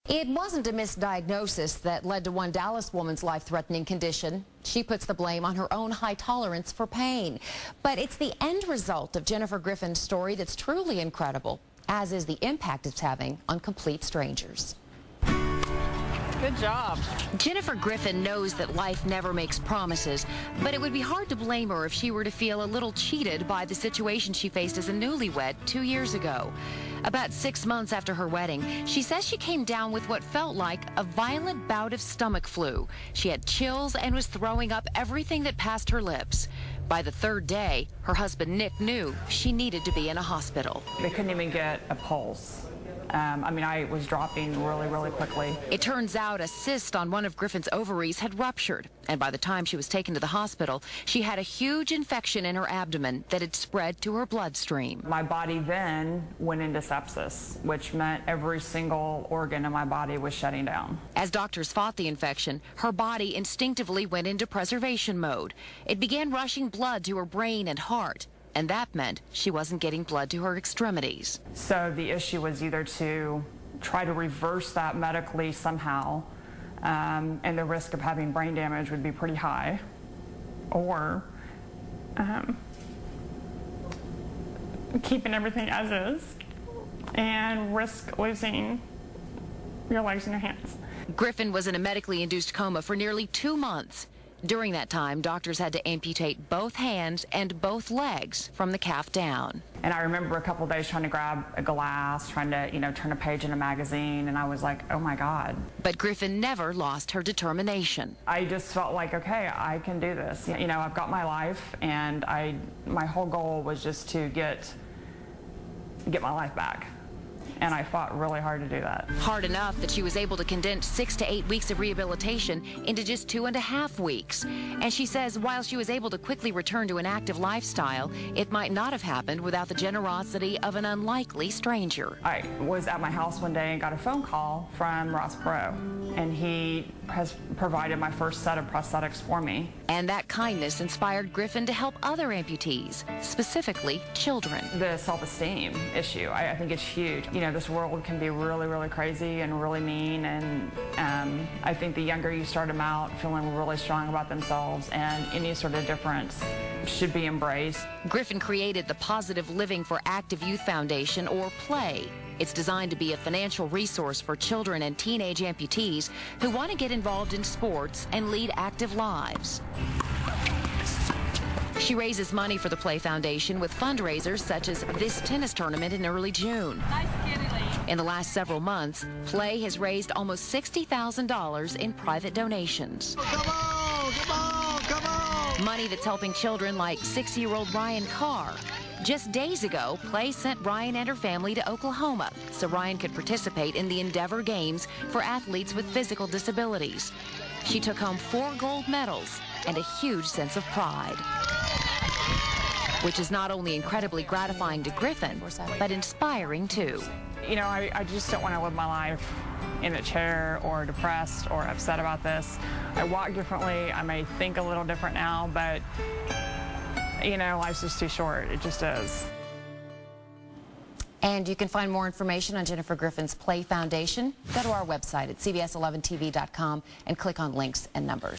It wasn't a misdiagnosis that led to one Dallas woman's life-threatening condition. She puts the blame on her own high tolerance for pain. But it's the end result of Jennifer Griffin's story that's truly incredible, as is the impact it's having on complete strangers. Good job. Jennifer Griffin knows that life never makes promises, but it would be hard to blame her if she were to feel a little cheated by the situation she faced as a newlywed 2 years ago. About 6 months after her wedding, she says she came down with what felt like a violent bout of stomach flu. She had chills and was throwing up everything that passed her lips. By the third day, her husband Nick knew she needed to be in a hospital. They couldn't even get a pulse. I was dropping really quickly. It turns out a cyst on one of Griffin's ovaries had ruptured, and by the time she was taken to the hospital, she had a huge infection in her abdomen that had spread to her bloodstream. My body then went into sepsis, which meant every single organ in my body was shutting down. As doctors fought the infection, her body instinctively went into preservation mode. It began rushing blood to her brain and heart, and that meant she wasn't getting blood to her extremities. So the issue was either to try to reverse that medically somehow, and the risk of having brain damage would be pretty high, or keeping everything as is and risk losing your legs and your hands. Griffin was in a medically induced coma for nearly 2 months. During that time, doctors had to amputate both hands and both legs from the calf down. And I remember a couple days trying to grab a glass, trying to, turn a page in a magazine, and I was like, oh my God. But Griffin never lost her determination. I just felt like, okay, I can do this. I've got my life, and my whole goal was just to get my life back. And I fought really hard to do that. Hard enough that she was able to condense 6 to 8 weeks of rehabilitation into just 2.5 weeks. And she says while she was able to quickly return to an active lifestyle, it might not have happened without the generosity of an unlikely stranger. I was at my house one day and got a phone call from Ross Perot, and he has provided my first set of prosthetics for me. And that kindness inspired Griffin to help other amputees, specifically children. The self-esteem issue, I think it's huge. This world can be really crazy and really mean, and I think the younger you start them out feeling really strong about themselves, and any sort of difference should be embraced. Griffin created the Positive Living for Active Youth Foundation, or PLAY. It's designed to be a financial resource for children and teenage amputees who want to get involved in sports and lead active lives. She raises money for the PLAY Foundation with fundraisers such as this tennis tournament in early June. Nice kitty. In the last several months, PLAY has raised almost $60,000 in private donations. Come on! Money that's helping children like 6-year-old Ryan Carr. Just days ago, PLAY sent Ryan and her family to Oklahoma so Ryan could participate in the Endeavor Games for athletes with physical disabilities. She took home 4 gold medals and a huge sense of pride, which is not only incredibly gratifying to Griffin, but inspiring too. I just don't want to live my life in a chair or depressed or upset about this. I walk differently. I may think a little different now, but life's just too short. It just is. And you can find more information on Jennifer Griffin's PLAY Foundation. Go to our website at cbs11tv.com and click on links and numbers.